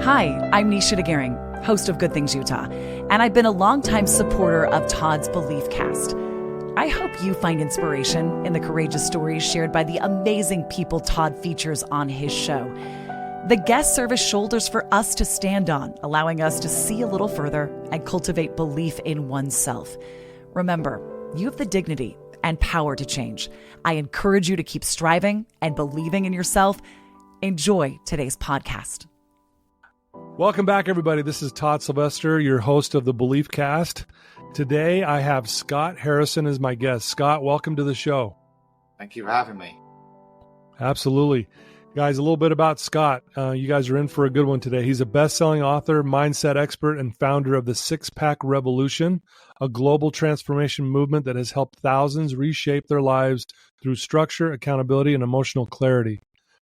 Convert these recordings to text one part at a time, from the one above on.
Hi, I'm Nisha DeGaring, host of Good Things Utah, and I've been a longtime supporter of Todd's Beliefcast. I hope you find inspiration in the courageous stories shared by the amazing people Todd features on his show. The guests serve as shoulders for us to stand on, allowing us to see a little further and cultivate belief in oneself. Remember, you have the dignity and power to change. I encourage you to keep striving and believing in yourself. Enjoy today's podcast. Welcome back, everybody. This is Todd Sylvester, your host of the Beliefcast. Today, I have Scott Harrison as my guest. Scott, welcome to the show. Thank you for having me. Absolutely. Guys, a little bit about Scott. You guys are in for a good one today. He's a best-selling author, mindset expert, and founder of the Six-Pack Revolution, a global transformation movement that has helped thousands reshape their lives through structure, accountability, and emotional clarity.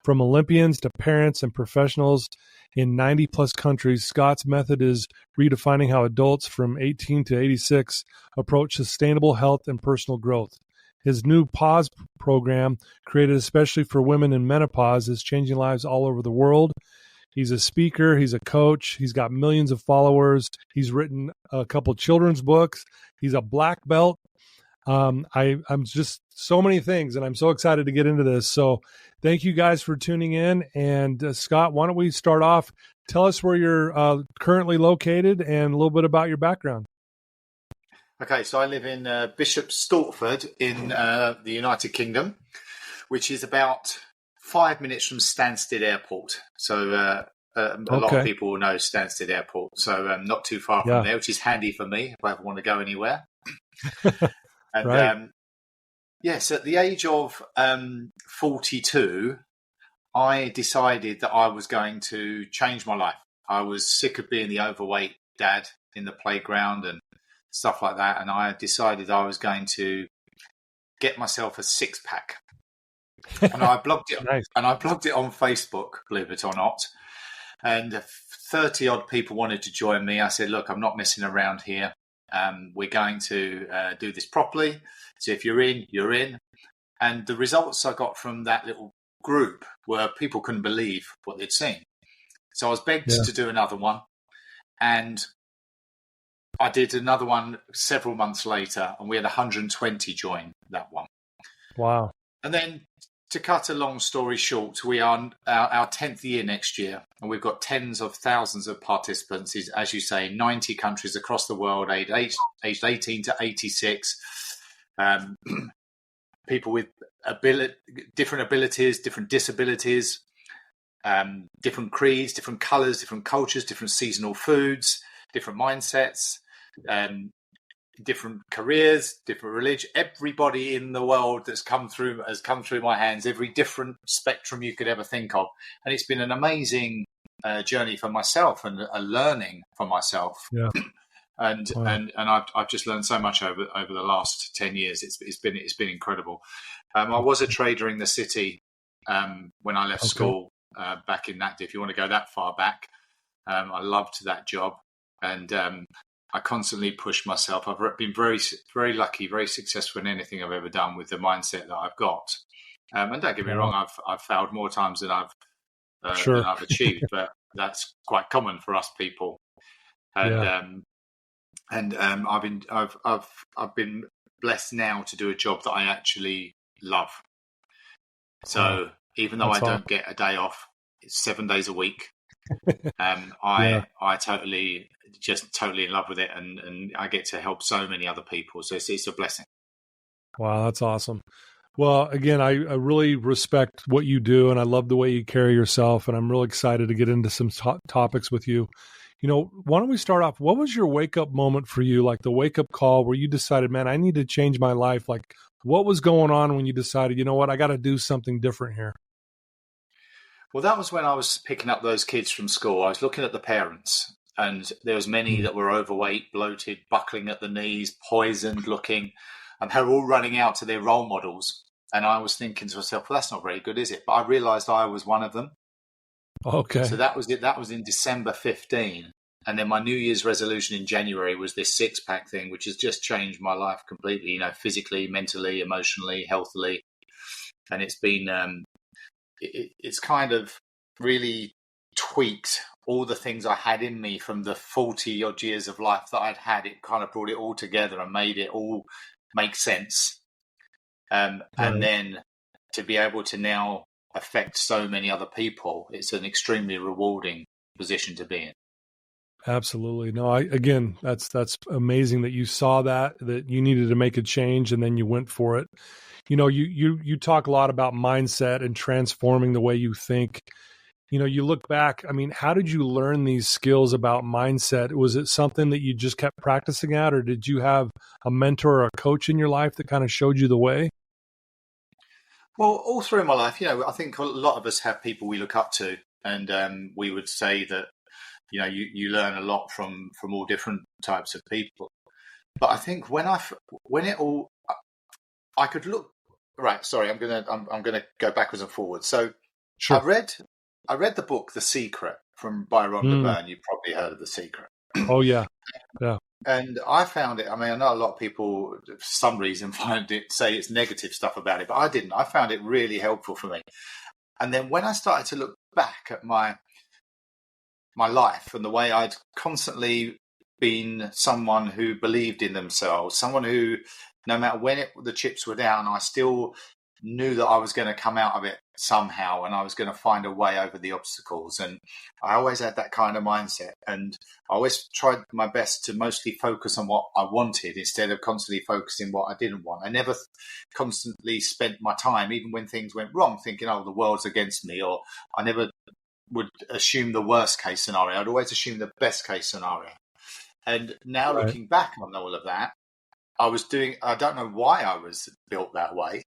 From Olympians to parents and professionals in 90-plus countries, Scott's method is redefining how adults from 18 to 86 approach sustainable health and personal growth. His new Pause program, created especially for women in menopause, is changing lives all over the world. He's a speaker. He's a coach. He's got millions of followers. He's written a couple children's books. He's a black belt. I'm just so many things, and I'm so excited to get into this. So thank you guys for tuning in. And Scott, why don't we start off? Tell us where you're currently located and a little bit about your background. Okay, so I live in Bishop Stortford in the United Kingdom, which is about 5 minutes from Stansted Airport. So a lot of people will know Stansted Airport. So not too far from there, which is handy for me if I ever want to go anywhere. And right. Yes, at the age of 42, I decided that I was going to change my life. I was sick of being the overweight dad in the playground and stuff like that, and I decided I was going to get myself a six-pack. And I blogged it. Nice. And I blogged it on Facebook, believe it or not. And 30 odd people wanted to join me. I said, "Look, I'm not messing around here. We're going to do this properly. So if you're in, you're in." And the results I got from that little group were people couldn't believe what they'd seen. So I was begged to do another one, and I did another one several months later, and we had 120 join that one. Wow. And then, to cut a long story short, we are our 10th year next year, and we've got tens of thousands of participants, as you say, 90 countries across the world, aged 18 to 86. People with different abilities, different disabilities, different creeds, different colors, different cultures, different seasonal foods, different mindsets, different careers, different religion. Everybody in the world has come through my hands, every different spectrum you could ever think of. And it's been an amazing journey for myself and a learning for myself. Yeah. And I've just learned so much over the last 10 years. It's been incredible. I was a trader in the city when I left school back in that. If you want to go that far back, I loved that job, and I constantly push myself. I've been very, very lucky, very successful in anything I've ever done with the mindset that I've got. And don't get me wrong, I've failed more times than I've achieved, but that's quite common for us people. And I've been blessed now to do a job that I actually love. So even though I don't get a day off, it's 7 days a week. I totally in love with it, and I get to help so many other people. So it's a blessing. Wow, that's awesome. Well, again, I really respect what you do, and I love the way you carry yourself, and I'm really excited to get into some topics with you. You know, why don't we start off? What was your wake-up moment for you, like the wake-up call where you decided, man, I need to change my life? Like, what was going on when you decided, you know what, I got to do something different here? Well, that was when I was picking up those kids from school. I was looking at the parents, and there was many that were overweight, bloated, buckling at the knees, poisoned looking, and they were all running out to their role models. And I was thinking to myself, well, that's not very good, is it? But I realized I was one of them. Okay. So that was it. That was in December 15. And then my New Year's resolution in January was this six-pack thing, which has just changed my life completely, you know, physically, mentally, emotionally, healthily. And it's been, it's kind of really tweaked all the things I had in me from the 40 odd years of life that I'd had, it kind of brought it all together and made it all make sense. And then to be able to now affect so many other people, it's an extremely rewarding position to be in. Absolutely. No, again, that's amazing that you saw that you needed to make a change and then you went for it. You know, you talk a lot about mindset and transforming the way you think. You know, you look back, I mean, how did you learn these skills about mindset? Was it something that you just kept practicing at, or did you have a mentor or a coach in your life that kind of showed you the way? Well, all through my life, I think a lot of us have people we look up to, and we would say that, you learn a lot from all different types of people. But I think I could look right. Sorry, I'm gonna go backwards and forwards. So Sure. I read the book The Secret by Rhonda Byrne. You've probably heard of The Secret. Oh yeah, yeah. And I found it. I mean, I know a lot of people, for some reason, say it's negative stuff about it, but I didn't. I found it really helpful for me. And then when I started to look back at my life and the way I'd constantly been someone who believed in themselves, someone who, no matter when the chips were down, I still knew that I was going to come out of it somehow and I was going to find a way over the obstacles. And I always had that kind of mindset. And I always tried my best to mostly focus on what I wanted instead of constantly focusing what I didn't want. I never constantly spent my time, even when things went wrong, thinking, oh, the world's against me, or I never would assume the worst case scenario. I'd always assume the best case scenario. And now looking back on all of that, I don't know why I was built that way,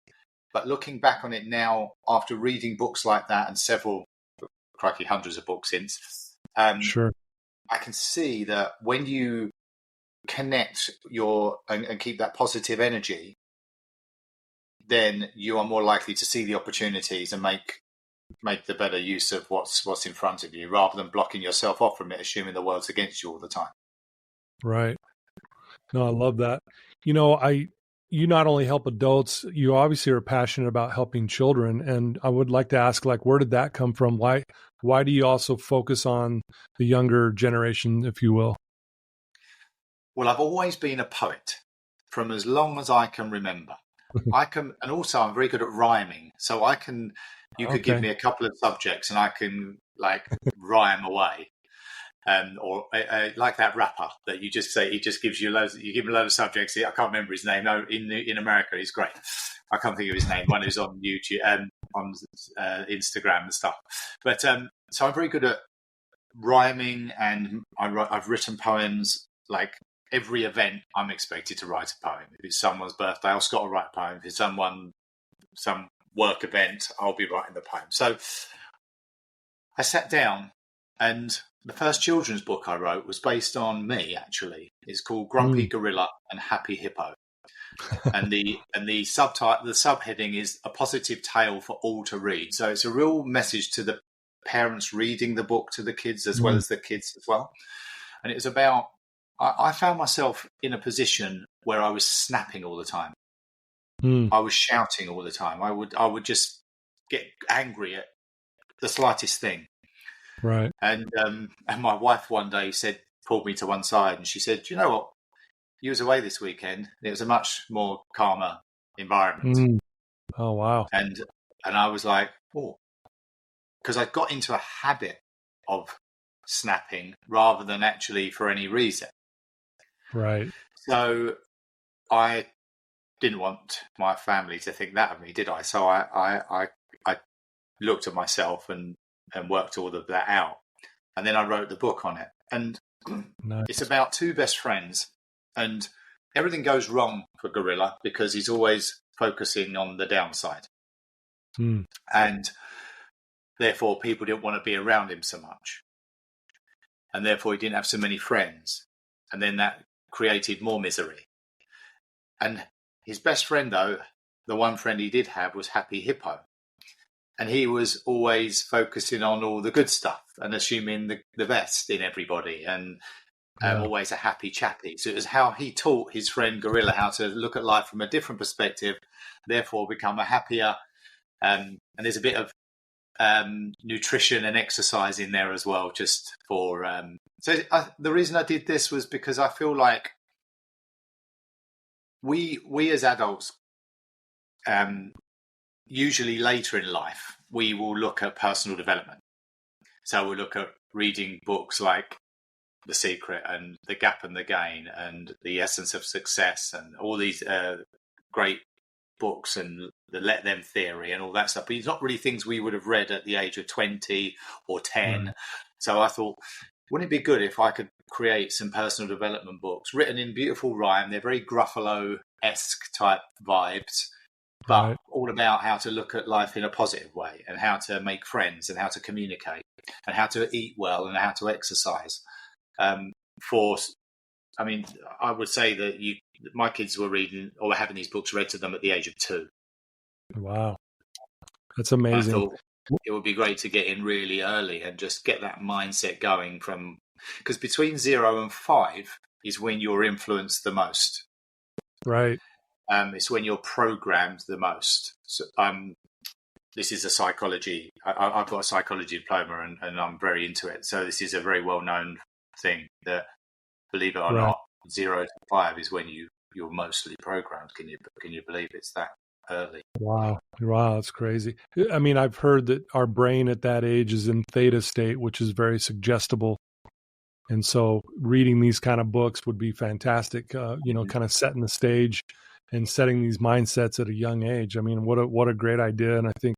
but looking back on it now, after reading books like that and several, crikey, hundreds of books since, Sure. I can see that when you connect and keep that positive energy, then you are more likely to see the opportunities and make the better use of what's in front of you, rather than blocking yourself off from it, assuming the world's against you all the time. Right. No, I love that. You not only help adults, you obviously are passionate about helping children. And I would like to ask, where did that come from? Why do you also focus on the younger generation, if you will? Well, I've always been a poet from as long as I can remember. And also I'm very good at rhyming. So you could give me a couple of subjects and I can rhyme away. Or like that rapper that you just say, he just gives you you give him a load of subjects. I can't remember his name. No, in America, he's great. I can't think of his name. One who's on YouTube and on Instagram and stuff. But so I'm very good at rhyming, and I've written poems. Like every event, I'm expected to write a poem. If it's someone's birthday, I've got to write a poem. If it's some work event, I'll be writing the poem. So I sat down, and the first children's book I wrote was based on me, actually. It's called Grumpy Gorilla and Happy Hippo. And the subheading is A Positive Tale for All to Read. So it's a real message to the parents reading the book to the kids as well as the kids as well. And it was about, I found myself in a position where I was snapping all the time. I was shouting all the time. I would just get angry at the slightest thing. Right. And my wife one day pulled me to one side and she said, "Do you know what? You was away this weekend. It was a much more calmer environment." Oh, wow. And I was like, oh, because I got into a habit of snapping rather than actually for any reason. Right. So I didn't want my family to think that of me, did I? So I looked at myself and worked all of that out. And then I wrote the book on it. And Nice. It's about two best friends. And everything goes wrong for Gorilla because he's always focusing on the downside. And therefore, people didn't want to be around him so much. And therefore, he didn't have so many friends. And then that created more misery. And his best friend, though, the one friend he did have was Happy Hippo. And he was always focusing on all the good stuff and assuming the best in everybody and always a happy chappy. So it was how he taught his friend Gorilla how to look at life from a different perspective, therefore become a happier. And there's a bit of nutrition and exercise in there as well, just for the reason I did this was because I feel like we as adults, usually later in life, we will look at personal development. So we'll look at reading books like The Secret and The Gap and the Gain and The Essence of Success and all these great books and the Let Them theory and all that stuff. But it's not really things we would have read at the age of 20 or 10. Right. So I thought, wouldn't it be good if I could create some personal development books written in beautiful rhyme? They're very Gruffalo-esque type vibes, but all about how to look at life in a positive way and how to make friends and how to communicate and how to eat well and how to exercise. I would say that my kids were reading or were having these books read to them at the age of 2. Wow. That's amazing. I thought it would be great to get in really early and just get that mindset going because between 0 and 5 is when you're influenced the most. Right. It's when you're programmed the most. So, this is a psychology. I've got a psychology diploma and I'm very into it. So this is a very well-known thing that, believe it or not, 0 to 5 is when you're mostly programmed. Can you believe it's that early? Wow, that's crazy. I mean, I've heard that our brain at that age is in theta state, which is very suggestible. And so reading these kind of books would be fantastic, kind of setting the stage and setting these mindsets at a young age. I mean, what a great idea. And I think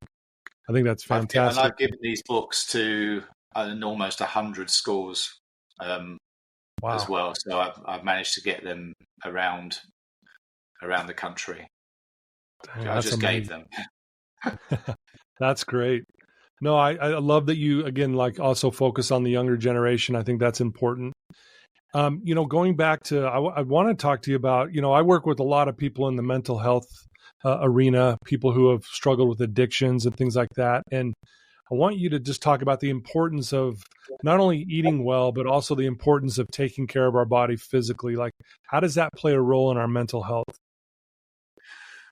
that's fantastic. I've given these books to almost 100 schools as well. So I've managed to get them around the country. I just gave them. That's great. No, I love that you, again, like also focus on the younger generation. I think that's important. Going back to, I want to talk to you about, I work with a lot of people in the mental health arena, people who have struggled with addictions and things like that. And I want you to just talk about the importance of not only eating well, but also the importance of taking care of our body physically. Like, how does that play a role in our mental health?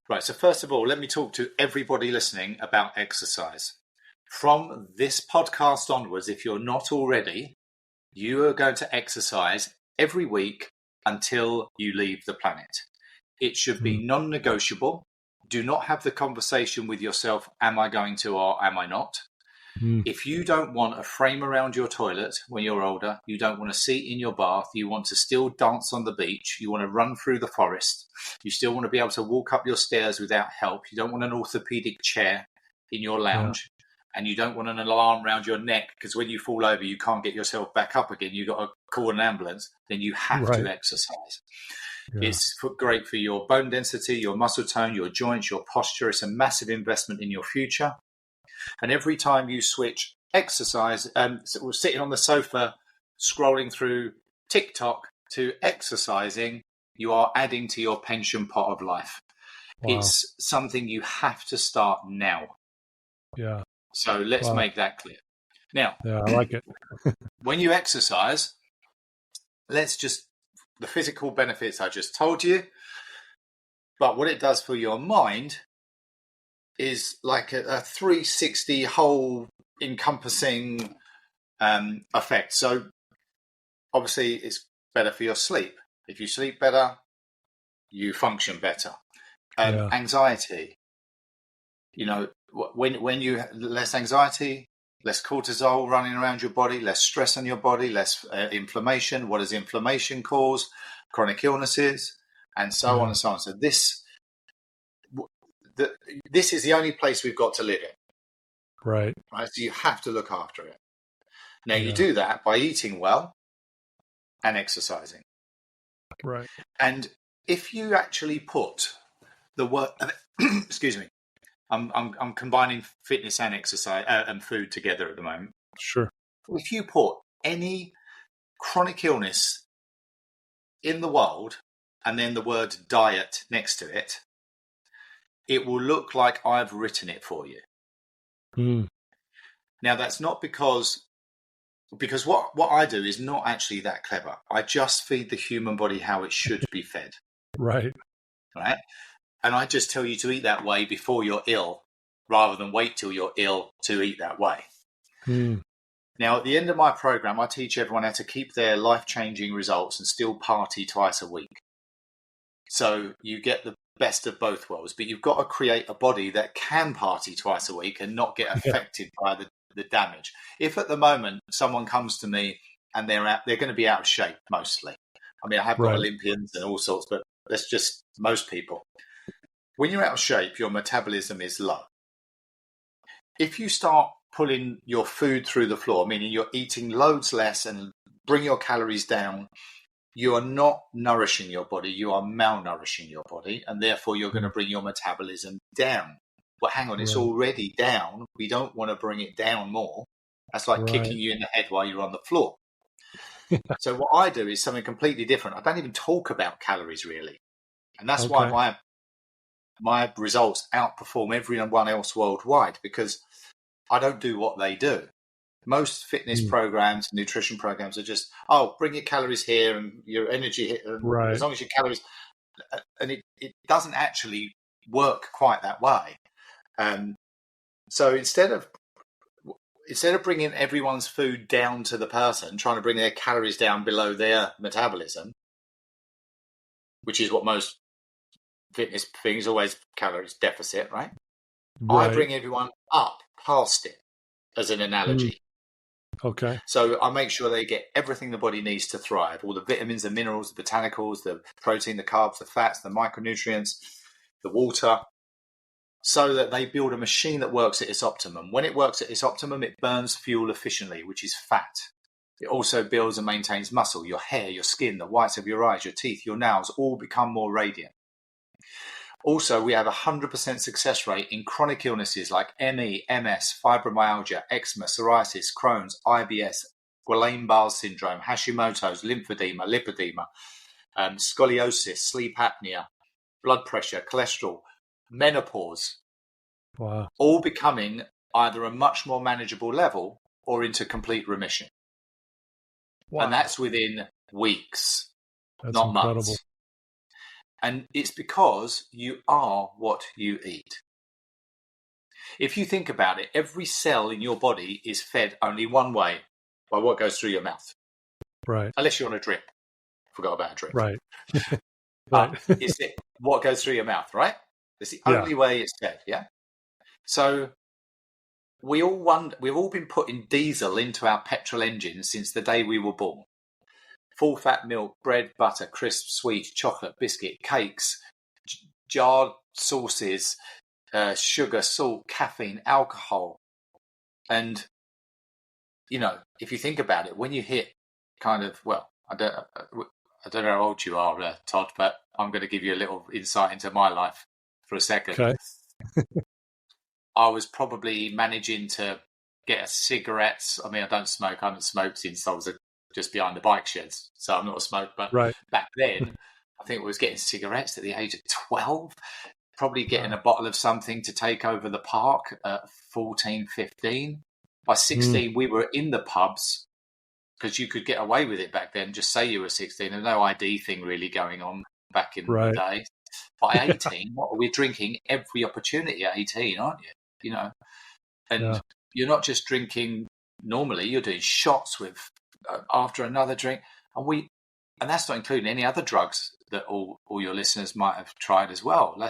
Right. So first of all, let me talk to everybody listening about exercise. From this podcast onwards, if you're not already, you are going to exercise every week until you leave the planet. It should be non-negotiable. Do not have the conversation with yourself, am I going to or am I not? If you don't want a frame around your toilet when you're older, you don't want a seat in your bath, you want to still dance on the beach, you want to run through the forest, you still want to be able to walk up your stairs without help, you don't want an orthopedic chair in your lounge, and you don't want an alarm around your neck because when you fall over, you can't get yourself back up again, you've got to call an ambulance, then you have to exercise. Yeah. It's great for your bone density, your muscle tone, your joints, your posture. It's a massive investment in your future. And every time you switch exercise, sitting on the sofa, scrolling through TikTok to exercising, you are adding to your pension pot of life. Wow. It's something you have to start now. Yeah. So let's make that clear. Now, yeah, I like it. When you exercise, the physical benefits I just told you, but what it does for your mind is like a 360 whole encompassing effect. So obviously it's better for your sleep. If you sleep better, you function better. Anxiety, when you less anxiety, less cortisol running around your body, less stress on your body, less inflammation. What does inflammation cause? Chronic illnesses, and so on and so on. So this is the only place we've got to live in. Right. So you have to look after it. Now you do that by eating well and exercising. Right. And if you actually put the word, excuse me, I'm combining fitness and exercise and food together at the moment. Sure. If you put any chronic illness in the world and then the word diet next to it, it will look like I've written it for you. Now, that's not because what I do is not actually that clever. I just feed the human body how it should be fed. Right. And I just tell you to eat that way before you're ill rather than wait till you're ill to eat that way. Mm. Now, at the end of my program, I teach everyone how to keep their life-changing results and still party twice a week. So you get the best of both worlds, but you've got to create a body that can party twice a week and not get affected by the damage. If at the moment someone comes to me and they're going to be out of shape mostly. I mean, I have got Olympians and all sorts, but that's just most people. When you're out of shape, your metabolism is low. If you start pulling your food through the floor, meaning you're eating loads less and bring your calories down, you are not nourishing your body, you are malnourishing your body, and therefore you're going to bring your metabolism down. Well, hang on, it's already down. We don't want to bring it down more. That's like kicking you in the head while you're on the floor. So what I do is something completely different. I don't even talk about calories really. And that's why my results outperform everyone else worldwide, because I don't do what they do. Most fitness programs, nutrition programs are just, bring your calories here and your energy here. And as long as your calories, and it doesn't actually work quite that way. So instead of bringing everyone's food down to the person, trying to bring their calories down below their metabolism, which is what most fitness things always calories deficit, right? I bring everyone up past it as an analogy. Okay. So I make sure they get everything the body needs to thrive, all the vitamins, the minerals, the botanicals, the protein, the carbs, the fats, the micronutrients, the water, so that they build a machine that works at its optimum. When it works at its optimum, it burns fuel efficiently, which is fat. It also builds and maintains muscle. Your hair, your skin, the whites of your eyes, your teeth, your nails all become more radiant. Also, we have a 100% success rate in chronic illnesses like ME, MS, fibromyalgia, eczema, psoriasis, Crohn's, IBS, Guillain-Barré syndrome, Hashimoto's, lymphedema, lipedema, scoliosis, sleep apnea, blood pressure, cholesterol, menopause. Wow. All becoming either a much more manageable level or into complete remission. Wow. And that's within weeks, not incredible. months. And it's because you are what you eat. If you think about it, every cell in your body is fed only one way, by what goes through your mouth. Right. Unless you're on a drip. Forgot about a drip. Right. It's what goes through your mouth, right? It's the only way it's fed, yeah? So we've all been putting diesel into our petrol engines since the day we were born. Full-fat milk, bread, butter, crisp, sweet, chocolate, biscuit, cakes, jarred sauces, sugar, salt, caffeine, alcohol. And, if you think about it, when you hit kind of, I don't know how old you are, Todd, but I'm going to give you a little insight into my life for a second. Okay. I was probably managing to get cigarettes. I mean, I don't smoke. I haven't smoked since I was just behind the bike sheds. So I'm not a smoker. But back then, I think I was getting cigarettes at the age of 12, probably getting a bottle of something to take over the park at 14, 15. By 16, we were in the pubs because you could get away with it back then. Just say you were 16. There's no ID thing really going on back in the day. By 18, we're drinking every opportunity at 18, aren't you? And you're not just drinking normally, you're doing shots with after another drink. And that's not including any other drugs that all your listeners might have tried as well.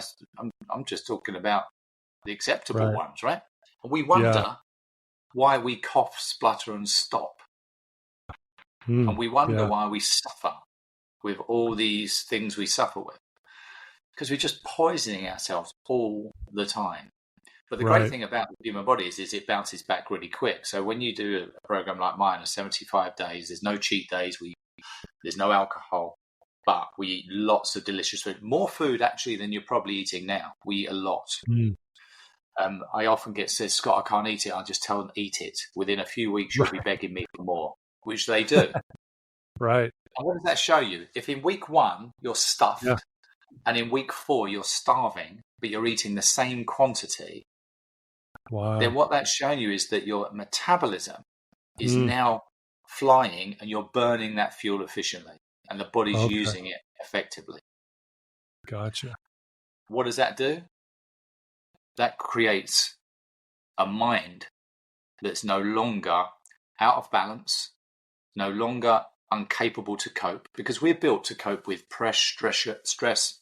I'm just talking about the acceptable ones, right? And we wonder why we cough, splutter, and stop. And we wonder why we suffer with all these things we suffer with. Because we're just poisoning ourselves all the time. But the great thing about the human body is it bounces back really quick. So when you do a program like mine of 75 days, there's no cheat days, there's no alcohol, but we eat lots of delicious food. More food, actually, than you're probably eating now. We eat a lot. I often get said, Scott, I can't eat it. I'll just tell them, eat it. Within a few weeks, you'll be begging me for more, which they do. Right. And what does that show you? If in week 1, you're stuffed, and in week 4, you're starving, but you're eating the same quantity, then what that's showing you is that your metabolism is now flying and you're burning that fuel efficiently and the body's using it effectively. Gotcha. What does that do? That creates a mind that's no longer out of balance, no longer incapable to cope, because we're built to cope with pressure, stress,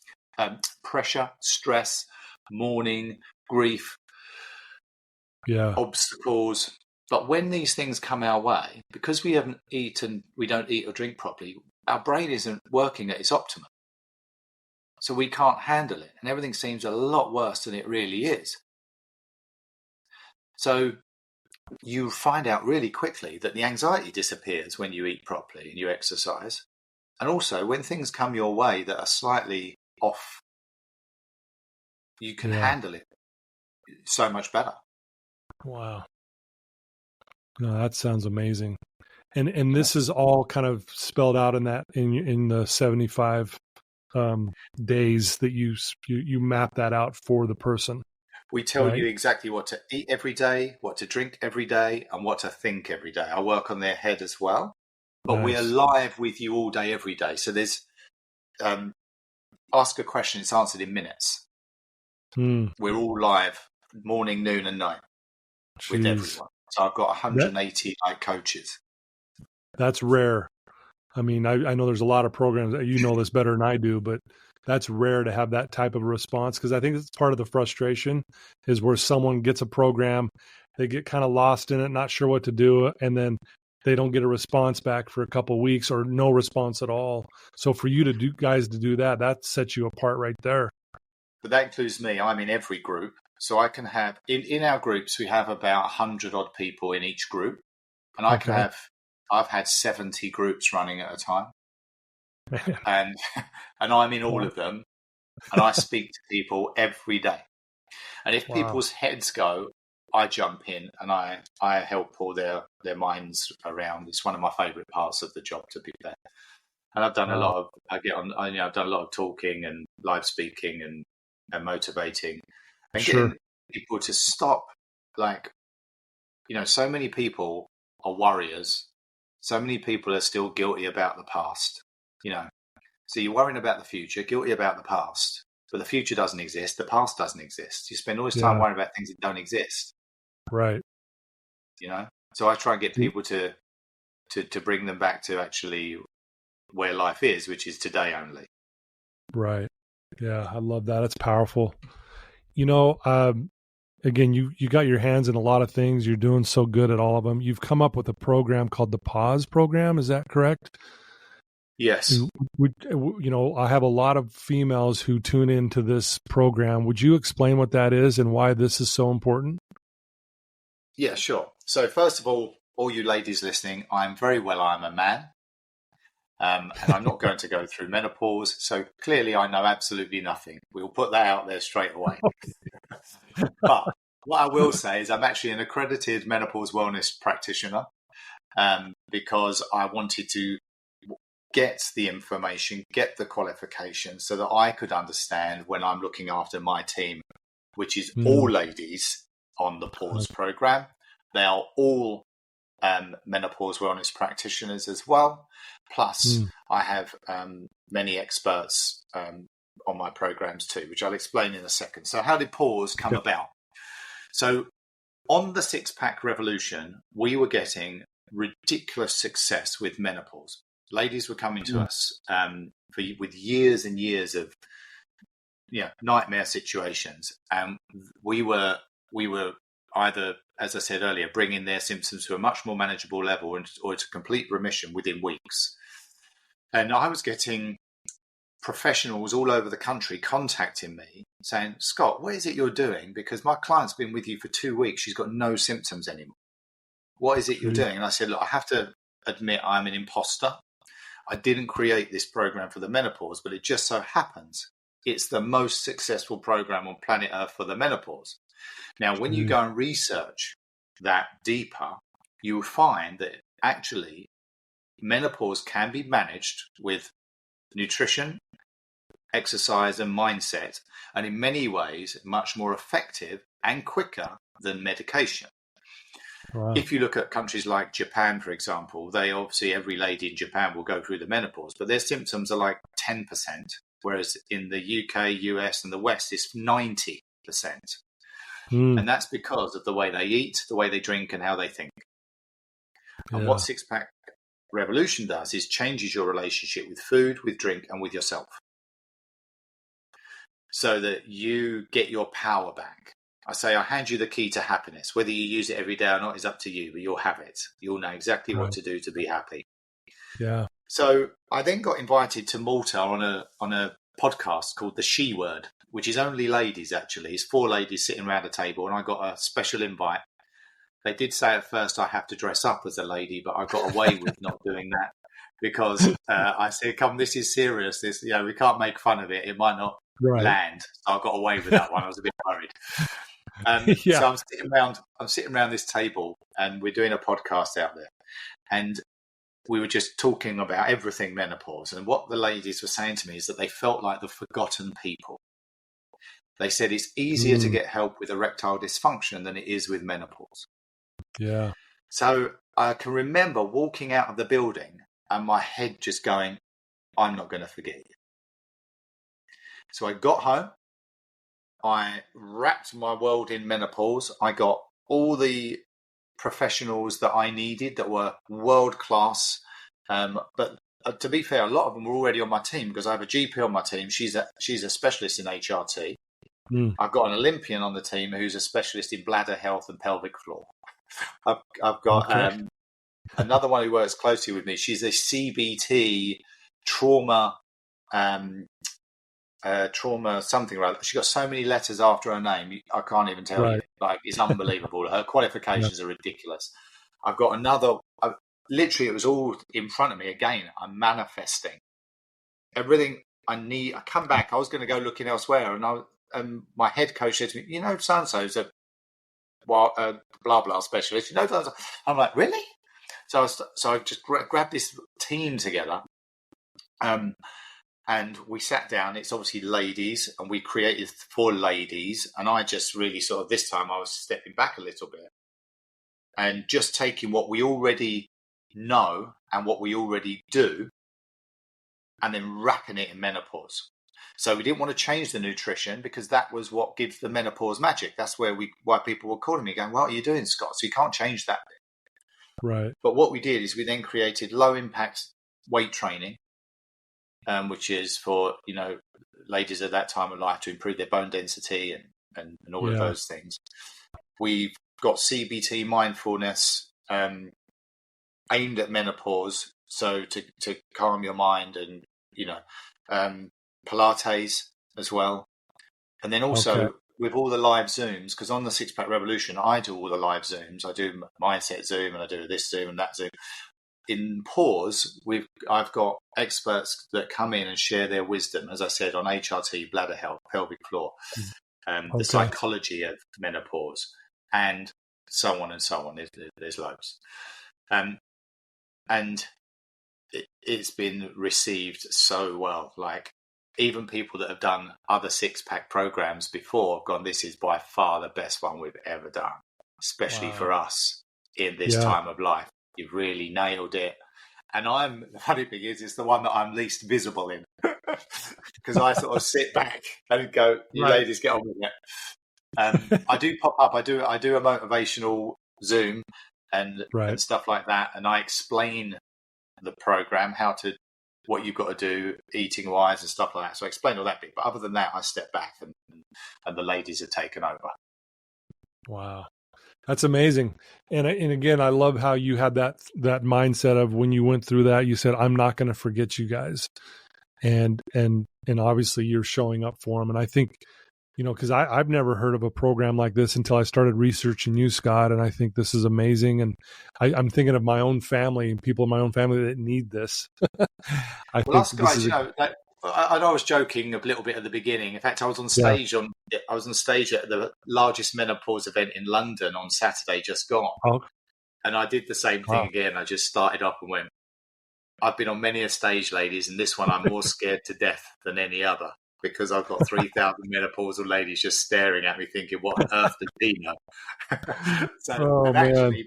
mourning, grief, obstacles. But when these things come our way, because we don't eat or drink properly, our brain isn't working at its optimum. So we can't handle it, and everything seems a lot worse than it really is. So you find out really quickly that the anxiety disappears when you eat properly and you exercise. And also, when things come your way that are slightly off, you can handle it so much better. Wow. No, that sounds amazing. And this is all kind of spelled out in the 75 days that you map that out for the person. We tell you exactly what to eat every day, what to drink every day, and what to think every day. I work on their head as well, but we're live with you all day, every day. So there's ask a question, it's answered in minutes. We're all live, morning, noon, and night with everyone. So I've got 180 coaches. That's rare. I mean, I know there's a lot of programs that you know this better than I do, but that's rare to have that type of response, because I think it's part of the frustration is where someone gets a program, they get kind of lost in it, not sure what to do, and then they don't get a response back for a couple of weeks or no response at all. So for you to do that sets you apart right there. But that includes me. I'm in every group. So I can have, in our groups, we have about 100 odd people in each group. And I've had 70 groups running at a time. and I'm in all of them, and I speak to people every day. And if people's heads go, I jump in and I help pull their minds around. It's one of my favourite parts of the job, to be fair. And I've done I've done a lot of talking and live speaking and motivating and getting people to stop. So many people are warriors. So many people are still guilty about the past. So you're worrying about the future, guilty about the past, but the future doesn't exist. The past doesn't exist. You spend all this time worrying about things that don't exist. Right. So I try and get people to bring them back to actually where life is, which is today only. Right. Yeah. I love that. It's powerful. Again, you got your hands in a lot of things. You're doing so good at all of them. You've come up with a program called the Pause program. Is that correct? Yes. I have a lot of females who tune into this program. Would you explain what that is and why this is so important? Yeah, sure. So first of all you ladies listening, I'm a man. And I'm not going to go through menopause. So clearly I know absolutely nothing. We'll put that out there straight away. But what I will say is I'm actually an accredited menopause wellness practitioner, because I wanted to get the information, get the qualifications so that I could understand when I'm looking after my team, which is all ladies on the Pause program. They are all menopause wellness practitioners as well. Plus, I have many experts on my programs too, which I'll explain in a second. So how did Pause come about? So on the six-pack revolution, we were getting ridiculous success with menopause. Ladies were coming to us with years and years of nightmare situations, and we were either, as I said earlier, bringing their symptoms to a much more manageable level or to complete remission within weeks. And I was getting professionals all over the country contacting me saying, Scott, what is it you're doing? Because my client's been with you for 2 weeks. She's got no symptoms anymore. What is it you're doing? And I said, look, I have to admit I'm an imposter. I didn't create this program for the menopause, but it just so happens it's the most successful program on planet Earth for the menopause. Now, when you go and research that deeper, you will find that actually menopause can be managed with nutrition, exercise, and mindset, and in many ways much more effective and quicker than medication. Wow. If you look at countries like Japan, for example, they obviously, every lady in Japan will go through the menopause, but their symptoms are like 10%, whereas in the UK, US, and the West, it's 90%. And that's because of the way they eat, the way they drink, and how they think. And what Six Pack Revolution does is changes your relationship with food, with drink, and with yourself, so that you get your power back. I say, I hand you the key to happiness. Whether you use it every day or not is up to you, but you'll have it. You'll know exactly what to do to be happy. Yeah. So I then got invited to Malta on a podcast called The She Word, which is only ladies, actually. It's 4 ladies sitting around a table, and I got a special invite. They did say at first I have to dress up as a lady, but I got away with not doing that because I said, come, this is serious. This, we can't make fun of it. It might not land. So I got away with that one. I was a bit worried. So I'm sitting around this table, and we're doing a podcast out there. And we were just talking about everything menopause. And what the ladies were saying to me is that they felt like the forgotten people. They said it's easier to get help with erectile dysfunction than it is with menopause. Yeah. So I can remember walking out of the building and my head just going, I'm not going to forget you. So I got home. I wrapped my world in menopause. I got all the professionals that I needed that were world class. But to be fair, a lot of them were already on my team because I have a GP on my team. She's a specialist in HRT. I've got an Olympian on the team who's a specialist in bladder health and pelvic floor. I've got another one who works closely with me. She's a CBT trauma something like that. She got so many letters after her name, I can't even tell you. Like, it's unbelievable. Her qualifications are ridiculous. I've got another. Literally, it was all in front of me. Again, I'm manifesting everything I need. I come back. I was going to go looking elsewhere, and my head coach said to me, so and so's a blah blah specialist. So-and-so. I'm like, really? So I just grabbed this team together. And we sat down. It's obviously ladies, and we created for ladies. And I just really sort of, this time I was stepping back a little bit and just taking what we already know and what we already do and then wrapping it in menopause. So we didn't want to change the nutrition because that was what gives the menopause magic. That's why people were calling me going, what are you doing, Scott? So you can't change that bit. Right. But what we did is we then created low impact weight training, which is for, ladies at that time of life to improve their bone density and all of those things. We've got CBT mindfulness aimed at menopause, so to calm your mind, and Pilates as well. And then also with all the live Zooms, because on the Six Pack Revolution, I do all the live Zooms. I do Mindset Zoom, and I do this Zoom and that Zoom. In pause, I've got experts that come in and share their wisdom, as I said, on HRT, bladder health, pelvic floor, the psychology of menopause, and so on and so on. There's loads. And it's been received so well. Like, even people that have done other six-pack programs before have gone, this is by far the best one we've ever done, especially for us in this time of life. You've really nailed it. And the funny thing is, it's the one that I'm least visible in because I sort of sit back and go, you ladies get on with it. I do pop up. I do a motivational Zoom and stuff like that. And I explain the program, what you've got to do eating wise and stuff like that. So I explain all that bit. But other than that, I step back and the ladies have taken over. Wow. That's amazing. And again, I love how you had that mindset of when you went through that, you said, I'm not going to forget you guys. And obviously you're showing up for them. And I think, because I've never heard of a program like this until I started researching you, Scott. And I think this is amazing. And I'm thinking of my own family and people in my own family that need this. I was joking a little bit at the beginning. In fact, I was on stage at the largest menopause event in London on Saturday just gone. And I did the same thing again. I just started up and went, I've been on many a stage, ladies, and this one I'm more scared to death than any other because I've got 3,000 menopausal ladies just staring at me thinking, what on earth does he know? Actually,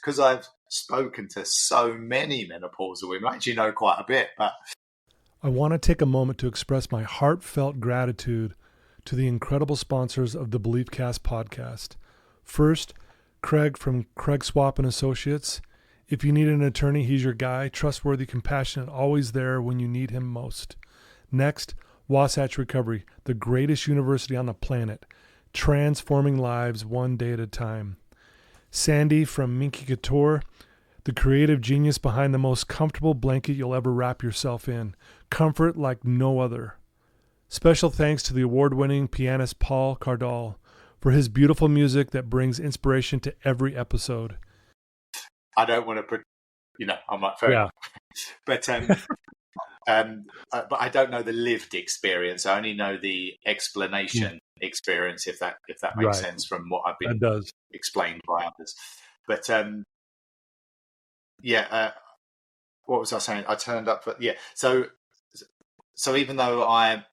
because I've spoken to so many menopausal women, I actually know quite a bit. But I want to take a moment to express my heartfelt gratitude to the incredible sponsors of the Beliefcast podcast. First, Craig from Craig Swap and Associates. If you need an attorney, he's your guy. Trustworthy, compassionate, always there when you need him most. Next, Wasatch Recovery, the greatest university on the planet, transforming lives one day at a time. Sandy from Minky Couture, the creative genius behind the most comfortable blanket you'll ever wrap yourself in. Comfort like no other. Special thanks to the award-winning pianist Paul Cardall for his beautiful music that brings inspiration to every episode. I don't want to, I'm not fair. Yeah. But but I don't know the lived experience. I only know the explanation experience, if that makes sense from what I've been explained by others. But what was I saying? I turned up, but So even though I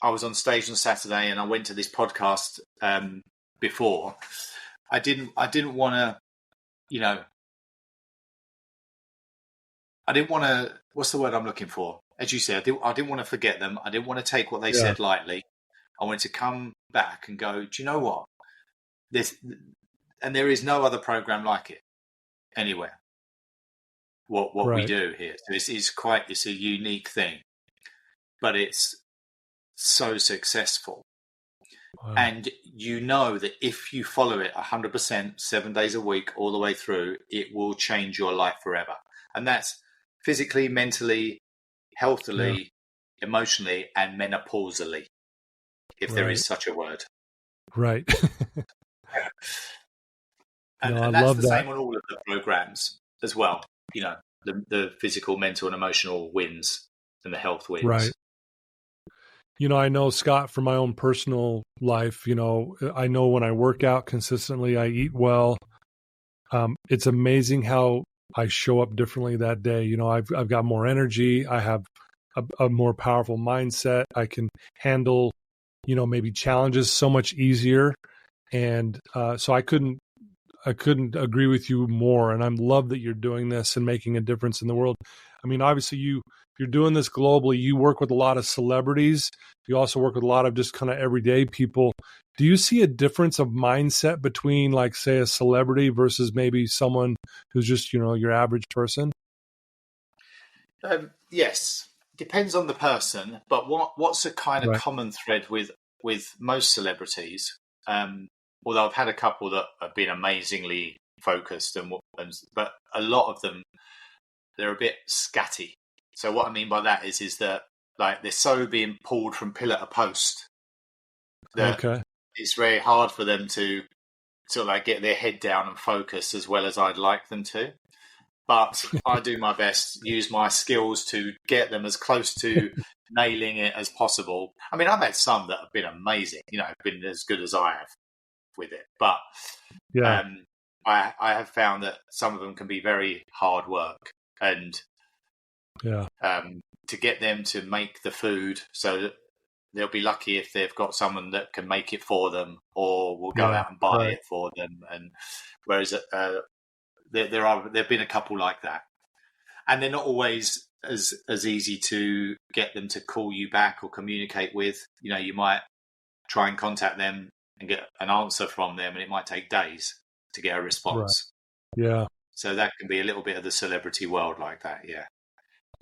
was on stage on Saturday and I went to this podcast before, I didn't want to. I didn't want to. What's the word I'm looking for? As you said, I didn't want to forget them. I didn't want to take what they said lightly. I wanted to come back and go, do you know what? There is no other program like it anywhere. What we do here. So it's a unique thing, but it's so successful. Wow. And you know that if you follow it 100%, 7 days a week, all the way through, it will change your life forever. And that's physically, mentally, healthily, emotionally, and menopausally, if there is such a word. Right. and that's the same on all of the programs as well. The physical, mental, and emotional wins and the health wins. Right. I know, Scott, from my own personal life, I know when I work out consistently, I eat well. It's amazing how I show up differently that day. I've got more energy. I have a more powerful mindset. I can handle, maybe challenges so much easier. And so I couldn't agree with you more. And I love that you're doing this and making a difference in the world. I mean, obviously you're doing this globally. You work with a lot of celebrities. You also work with a lot of just kind of everyday people. Do you see a difference of mindset between, like, say, a celebrity versus maybe someone who's just, your average person? Yes, depends on the person. But what's a kind of common thread with most celebrities? Although I've had a couple that have been amazingly focused, but a lot of them, they're a bit scatty. So what I mean by that is that, like, they're so being pulled from pillar to post that it's very hard for them to sort of like get their head down and focus as well as I'd like them to. But I do my best, use my skills to get them as close to nailing it as possible. I mean, I've had some that have been amazing, been as good as I have with it. But I have found that some of them can be very hard work. And to get them to make the food, so that they'll be lucky if they've got someone that can make it for them, or will go out and buy it for them. And whereas there've been a couple like that, and they're not always as easy to get them to call you back or communicate with. You might try and contact them and get an answer from them, and it might take days to get a response. Right. Yeah. So that can be a little bit of the celebrity world like that, yeah.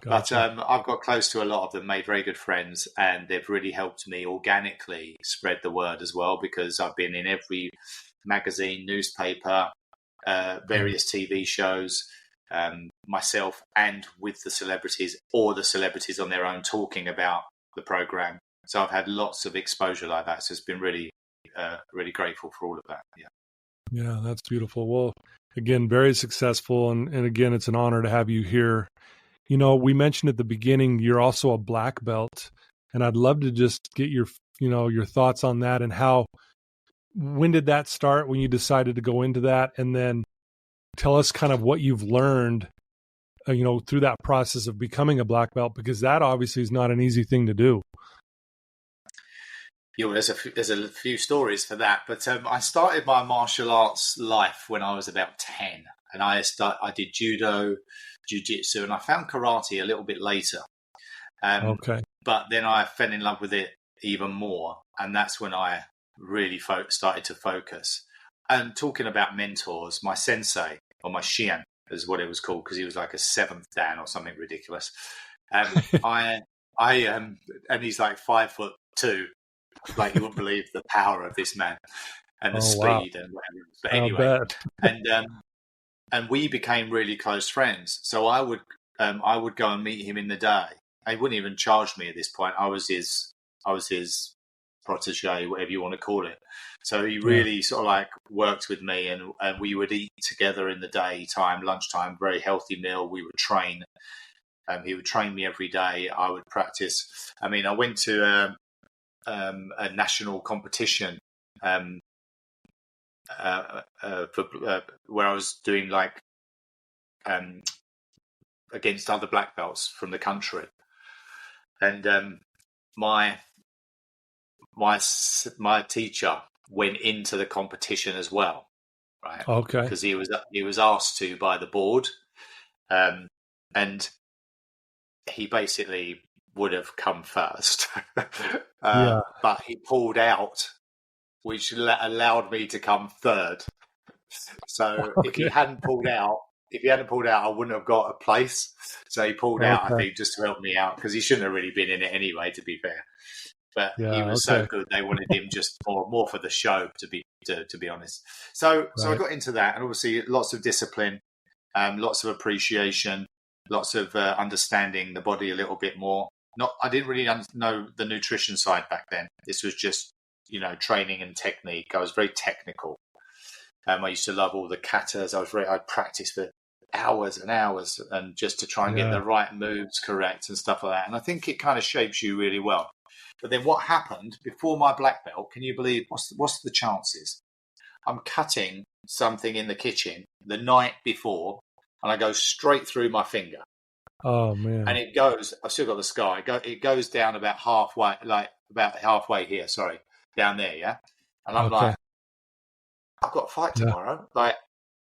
Gotcha. But I've got close to a lot of them, made very good friends, and they've really helped me organically spread the word as well, because I've been in every magazine, newspaper, various TV shows, myself, and with the celebrities, or the celebrities on their own talking about the program. So I've had lots of exposure like that. So it's been really, really grateful for all of that. Yeah. Yeah, that's beautiful. Well, again, very successful. And again, it's an honor to have you here. We mentioned at the beginning, you're also a black belt, and I'd love to just get your thoughts on that, and when did that start, when you decided to go into that? And then tell us kind of what you've learned, through that process of becoming a black belt, because that obviously is not an easy thing to do. There's a few stories for that, but I started my martial arts life when I was about 10, and I did judo, jiu-jitsu, and I found karate a little bit later. But then I fell in love with it even more. And that's when I really started to focus. And talking about mentors, my sensei, or my shian is what it was called, because he was like a seventh dan or something ridiculous. And he's like 5'2". Like, you wouldn't believe the power of this man and the speed and whatever. But anyway, and we became really close friends. So I would go and meet him in the day. He wouldn't even charge me at this point. I was his protege, whatever you want to call it. So he really sort of like worked with me, and we would eat together in the daytime, lunchtime, very healthy meal. We would train. He would train me every day. I would practice. I mean, I went to a national competition where I was doing like against other black belts from the country, and my teacher went into the competition as well, right? Okay. Because he was asked to by the board, and he basically would have come first, but he pulled out, which allowed me to come third. So if he hadn't pulled out, I wouldn't have got a place. So he pulled out, I think, just to help me out, because he shouldn't have really been in it anyway, to be fair. But he was so good, they wanted him just more for the show, to be honest. So I got into that, and obviously lots of discipline, lots of appreciation, lots of understanding the body a little bit more. I didn't really know the nutrition side back then. This was just, training and technique. I was very technical. I used to love all the katas. I'd practice for hours and hours, and just to try and get the right moves correct and stuff like that. And I think it kind of shapes you really well. But then what happened before my black belt? Can you believe what's the chances? I'm cutting something in the kitchen the night before, and I go straight through my finger. Oh man! And it goes. I've still got the scar. It goes down about halfway here. Sorry, down there. Yeah. And I'm like, I've got a fight tomorrow. Like,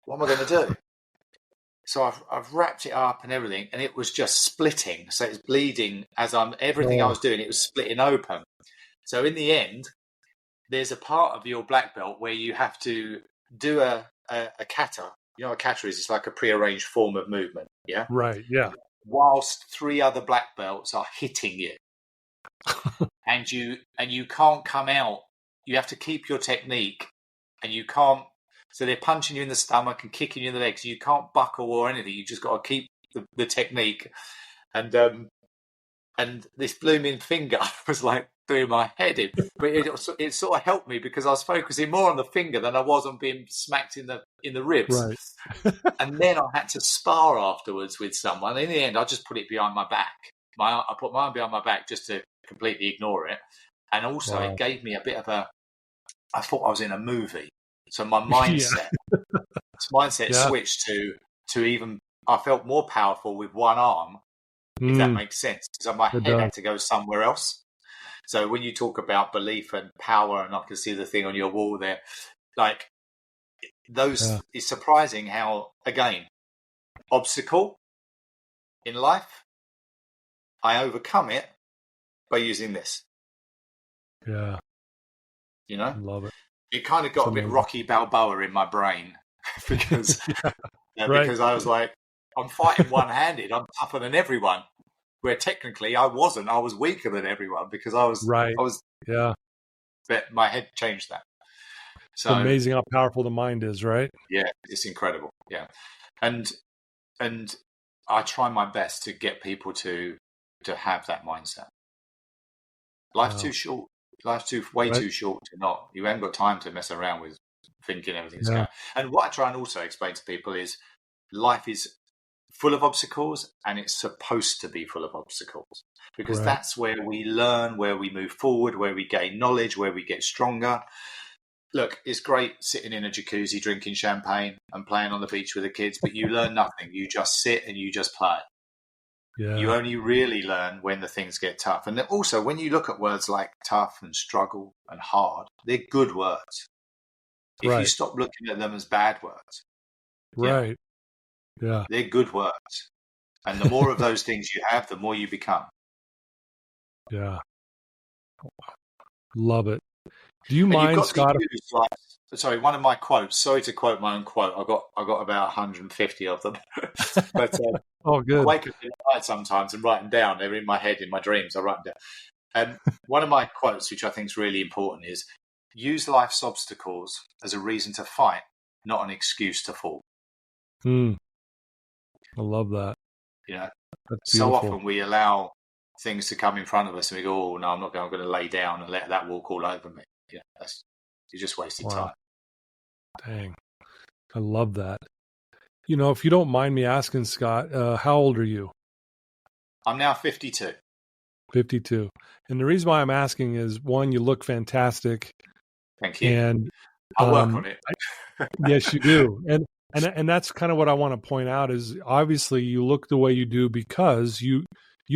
what am I going to do? So I've wrapped it up and everything, and it was just splitting. So it's bleeding as everything I was doing. It was splitting open. So in the end, there's a part of your black belt where you have to do a kata. You know what a kata is? It's like a prearranged form of movement. Yeah. Right. Yeah. Whilst 3 other black belts are hitting you, and you can't come out. You have to keep your technique, and you can't. So they're punching you in the stomach and kicking you in the legs. You can't buckle or anything. You just got to keep the technique. And this blooming finger was like doing my head in. But it sort of helped me, because I was focusing more on the finger than I was on being smacked in the ribs. Right. And then I had to spar afterwards with someone. In the end, I just put it behind my back. I put my arm behind my back just to completely ignore it. And also it gave me a bit of I thought I was in a movie. So my mindset, switched to even, I felt more powerful with one arm, if that makes sense. So my head had to go somewhere else. So when you talk about belief and power, and I can see the thing on your wall there, like it's surprising how, again, obstacle in life, I overcome it by using this. Yeah. I love it. It kind of got a bit Rocky Balboa in my brain, because because I was like, I'm fighting one-handed. I'm tougher than everyone. Where technically I wasn't. I was weaker than everyone, because I was. But my head changed that. So it's amazing how powerful the mind is, right? Yeah, it's incredible. Yeah, and I try my best to get people to have that mindset. Life's too short. Life's way too short to not. You haven't got time to mess around with thinking everything's going. And what I try and also explain to people is life is full of obstacles, and it's supposed to be full of obstacles, because that's where we learn, where we move forward, where we gain knowledge, where we get stronger. Look, it's great sitting in a jacuzzi drinking champagne and playing on the beach with the kids, but you learn nothing. You just sit and you just play. Yeah. You only really learn when the things get tough. And also, when you look at words like tough and struggle and hard, they're good words. If you stop looking at them as bad words. Right. Yeah. They're good words. And the more of those things you have, the more you become. Yeah. Love it. Do you And you've mind, got to Scott? use like, sorry, one of my quotes. Sorry to quote my own quote. I got about 150 of them, but Oh, I good. wake up in the night sometimes and write them down. They're in my head, in my dreams. I write them down. One of my quotes, which I think is really important, is use life's obstacles as a reason to fight, not an excuse to fall. I love that. You know, That's so beautiful. often we allow things to come in front of us and we go, oh, no, I'm going to lay down and let that walk all over me. Yeah, you're just wasting time. Dang. I love that. If you don't mind me asking, Scott, how old are you? I'm now 52. 52. And the reason why I'm asking is, one, you look fantastic. Thank you. And I'll work on it. Yes, you do. And that's kind of what I want to point out is obviously you look the way you do because you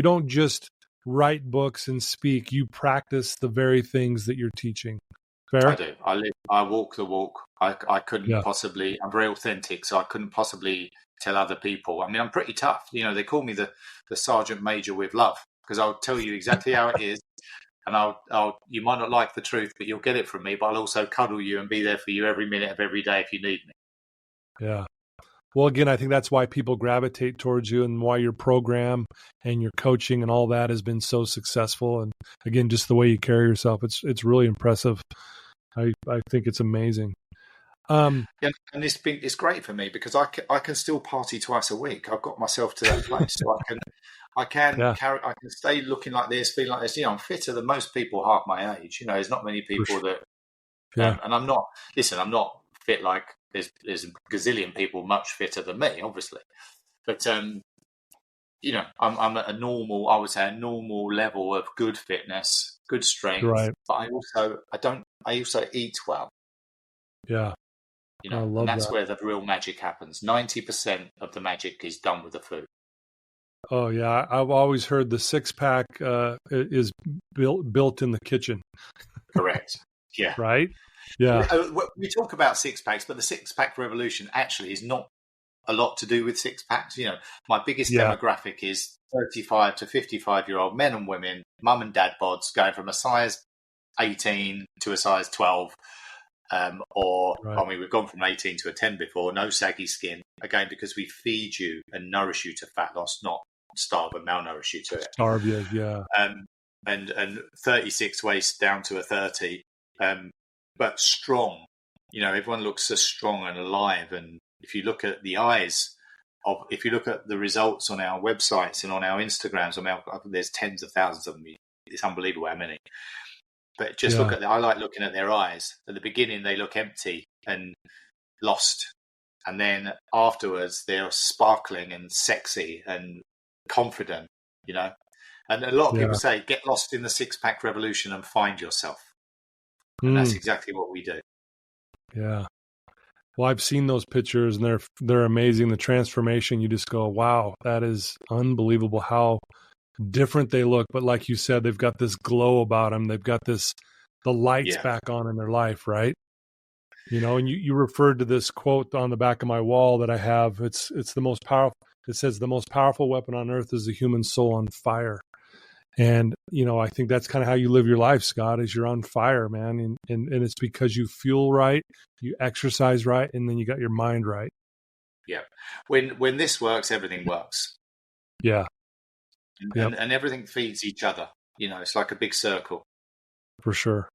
don't just write books and speak, you practice the very things that you're teaching. Fair? I do. I walk the walk. I couldn't possibly, I'm very authentic, so I couldn't possibly tell other people. I mean, I'm pretty tough. They call me the Sergeant Major with love because I'll tell you exactly how it is. And you might not like the truth, but you'll get it from me. But I'll also cuddle you and be there for you every minute of every day if you need me. Yeah. Well, again, I think that's why people gravitate towards you and why your program and your coaching and all that has been so successful. And again, just the way you carry yourself, it's really impressive. I think it's amazing. And it's great for me because I can still party twice a week. I've got myself to that place, so I can stay looking like this, feeling like this. I'm fitter than most people half my age. There's not many people that, and I'm not. Listen, I'm not fit like there's a gazillion people much fitter than me, obviously. But I'm at a normal level of good fitness, good strength. Right. But I also eat well. Yeah. And that's where the real magic happens. 90% of the magic is done with the food. Oh yeah, I've always heard the 6-pack is built in the kitchen. Correct. Yeah. Right. Yeah. We talk about 6-packs, but the 6-pack revolution actually is not a lot to do with 6-packs. My biggest demographic is 35 to 55-year-old men and women, mum and dad bods, going from a size 18 to a size 12. We've gone from 18 to a 10 before, no saggy skin, again, because we feed you and nourish you to fat loss, not starve and malnourish you to it. Starve you, yeah. And 36 waist down to a 30, but strong. Everyone looks so strong and alive. And if you look at the eyes, if you look at the results on our websites and on our Instagrams, there's tens of thousands of them. It's unbelievable how many. But just I like looking at their eyes. At the beginning, they look empty and lost. And then afterwards, they're sparkling and sexy and confident, And a lot of people say, get lost in the 6-pack revolution and find yourself. And that's exactly what we do. Yeah. Well, I've seen those pictures and they're amazing. The transformation, you just go, wow, that is unbelievable how different they look. But like you said, they've got this glow about them. They've got the lights back on in their life, right? And you referred to this quote on the back of my wall that I have. It's the most powerful. It says the most powerful weapon on earth is the human soul on fire. And, I think that's kind of how you live your life, Scott, is you're on fire, man. And it's because you fuel right, you exercise right, and then you got your mind right. Yeah. When this works, everything works. Yeah. And everything feeds each other. It's like a big circle. For sure.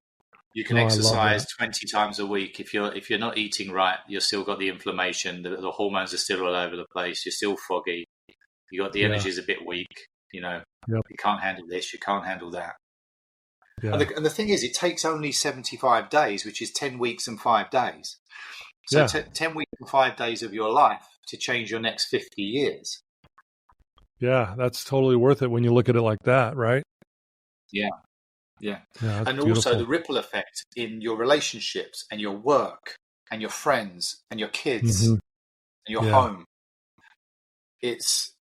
You can exercise 20 times a week. If you're not eating right, you've still got the inflammation. The hormones are still all over the place. You're still foggy. You got the energy is a bit weak. You can't handle this. You can't handle that. Yeah. And the thing is, it takes only 75 days, which is 10 weeks and 5 days. So 10 weeks and 5 days of your life to change your next 50 years. Yeah, that's totally worth it when you look at it like that, right? Yeah. And beautiful. Also the ripple effect in your relationships and your work and your friends and your kids and your home. It's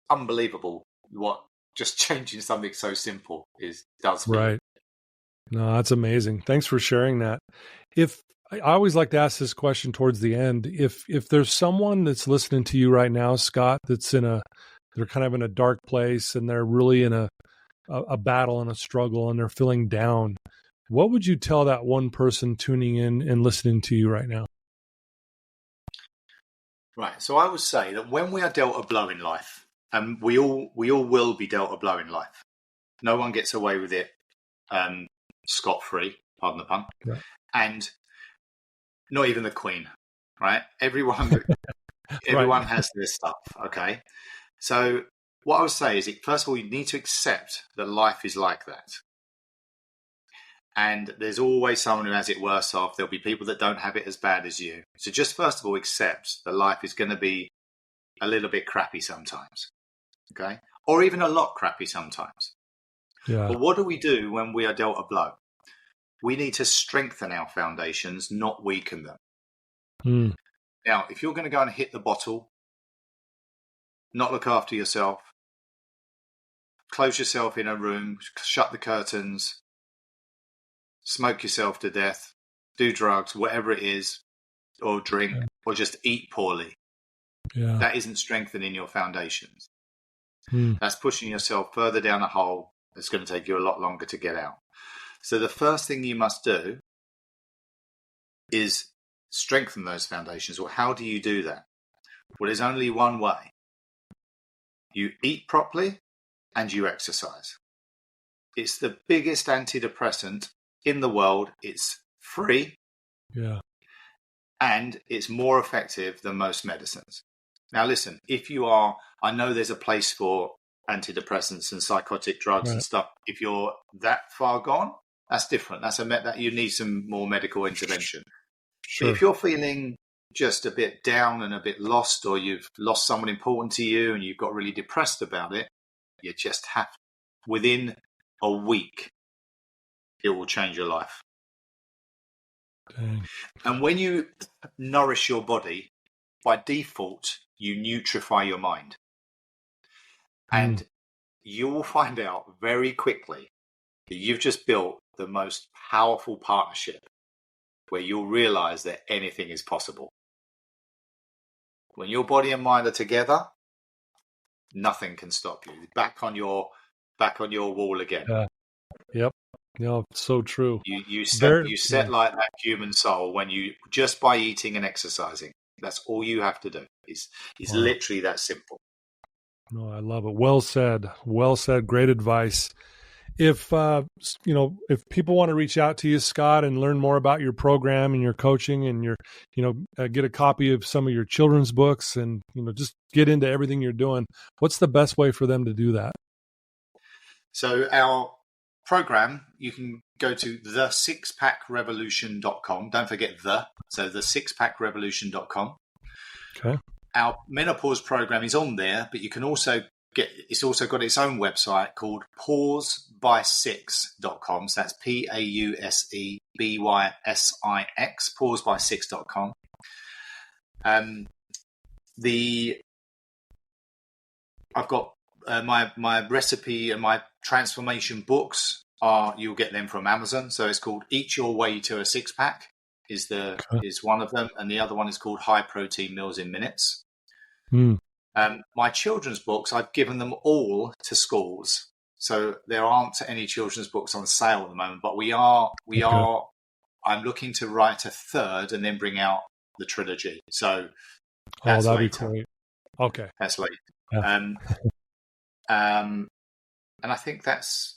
unbelievable what just changing something so simple does for right. You. No, that's amazing. Thanks for sharing that. I always like to ask this question towards the end. If there's someone that's listening to you right now, Scott, they're kind of in a dark place and they're really in a battle and a struggle and they're feeling down, what would you tell that one person tuning in and listening to you right now? Right. So I would say that when we are dealt a blow in life, and we all will be dealt a blow in life, no one gets away with it scot-free, pardon the pun, right. And not even the Queen, right? Everyone has this stuff, okay? So what I would say is, first of all, you need to accept that life is like that. And there's always someone who has it worse off. There'll be people that don't have it as bad as you. So just first of all, accept that life is going to be a little bit crappy sometimes, okay? Or even a lot crappy sometimes. Yeah. But what do we do when we are dealt a blow? We need to strengthen our foundations, not weaken them. Mm. Now, if you're going to go and hit the bottle, not look after yourself, close yourself in a room, shut the curtains, smoke yourself to death, do drugs, whatever it is, or drink, or just eat poorly, that isn't strengthening your foundations. That's pushing yourself further down a hole that's going to take you a lot longer to get out. So the first thing you must do is strengthen those foundations. Well, how do you do that? Well, there's only one way. You eat properly and you exercise. It's the biggest antidepressant in the world. It's free. Yeah. And it's more effective than most medicines. Now, listen, I know there's a place for antidepressants and psychotic drugs and stuff. If you're that far gone, that's different. That you need some more medical intervention. Sure. But if you're feeling just a bit down and a bit lost, or you've lost someone important to you and you've got really depressed about it, you just have, within a week, it will change your life. Dang. And when you nourish your body, by default, you nutrify your mind. And you will find out very quickly that you've just built the most powerful partnership where you'll realize that anything is possible. When your body and mind are together, nothing can stop you. Back on your wall again. Yep. No, so true. You set like that human soul when you, just by eating and exercising. That's all you have to do. It's literally that simple. No, I love it. Well said. Well said. Great advice. If if people want to reach out to you, Scott, and learn more about your program and your coaching and your, get a copy of some of your children's books and, just get into everything you're doing, what's the best way for them to do that? So our program, you can go to thesixpackrevolution.com. Don't forget thesixpackrevolution.com. Okay. Our menopause program is on there, but you can also it's also got its own website called pauseby6.com. So that's PAUSEBYSIX, pauseby6.com. I've got my recipe and my transformation books you'll get them from Amazon. So it's called Eat Your Way to a Six Pack is one of them, and the other one is called High Protein Meals in Minutes. My children's books, I've given them all to schools, so there aren't any children's books on sale at the moment. But I'm looking to write a third and then bring out the trilogy. So that's that'd later. be great. Okay, that's later. Yeah. And I think that's.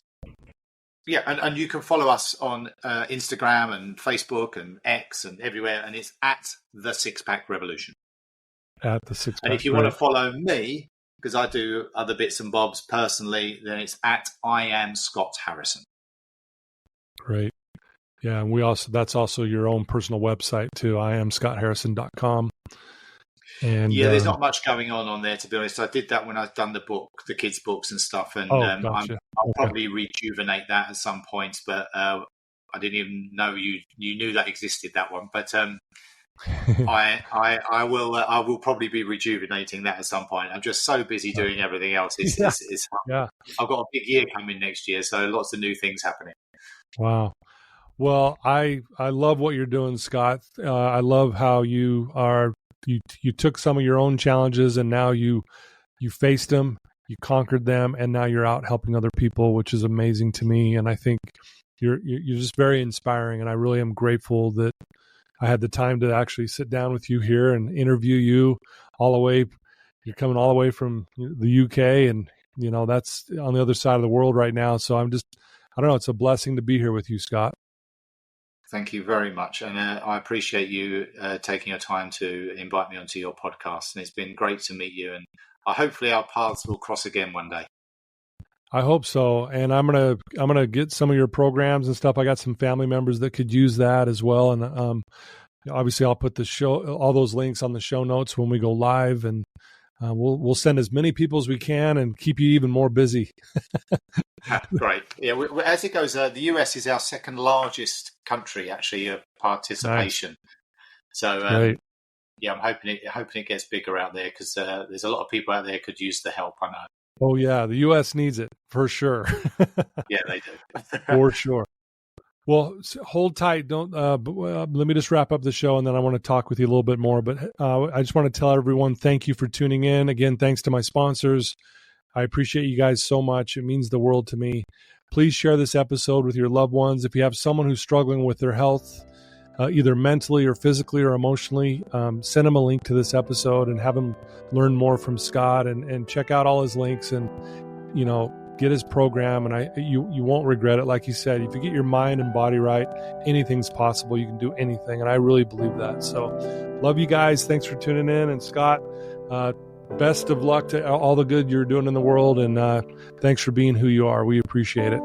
Yeah, and you can follow us on Instagram and Facebook and X and everywhere, and it's at the Six Pack Revolution. At the Six Pack. And if you want to follow me, because I do other bits and bobs personally, then it's at I am Scott Harrison. Great. Yeah, and that's also your own personal website too. IamScottHarrison.com. And there's not much going on there, to be honest. I did that when I've done the kids' books and stuff, and gotcha. I'll probably rejuvenate that at some point. But I didn't even know you knew that existed, that one. But I will probably be rejuvenating that at some point. I'm just so busy doing everything else. It's I've got a big year coming next year, so lots of new things happening. Wow. Well, I love what you're doing, Scott. I love how you took some of your own challenges and now you faced them, you conquered them, and now you're out helping other people, which is amazing to me. And I think you're just very inspiring, and I really am grateful that I had the time to actually sit down with you here and interview you all the way. You're coming all the way from the UK, and that's on the other side of the world right now. So I don't know, it's a blessing to be here with you, Scott. Thank you very much. And I appreciate you taking your time to invite me onto your podcast. And it's been great to meet you. And hopefully our paths will cross again one day. I hope so. And I'm gonna get some of your programs and stuff. I got some family members that could use that as well. And obviously I'll put all those links on the show notes when we go live. And we'll send as many people as we can and keep you even more busy. Great. Yeah, as it goes, the US is our second largest country actually of participation. Nice. So yeah, I'm hoping it gets bigger out there because there's a lot of people out there who could use the help. I know. Oh yeah, the US needs it for sure. Yeah, they do. For sure. Well, hold tight. Don't. Let me just wrap up the show, and then I want to talk with you a little bit more. But I just want to tell everyone thank you for tuning in. Again, thanks to my sponsors. I appreciate you guys so much. It means the world to me. Please share this episode with your loved ones. If you have someone who's struggling with their health, either mentally or physically or emotionally, send them a link to this episode and have them learn more from Scott and check out all his links and, get his program. And you won't regret it. Like you said, if you get your mind and body right, anything's possible. You can do anything. And I really believe that. So love you guys. Thanks for tuning in. And Scott, best of luck to all the good you're doing in the world. And thanks for being who you are. We appreciate it.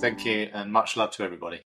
Thank you. And much love to everybody.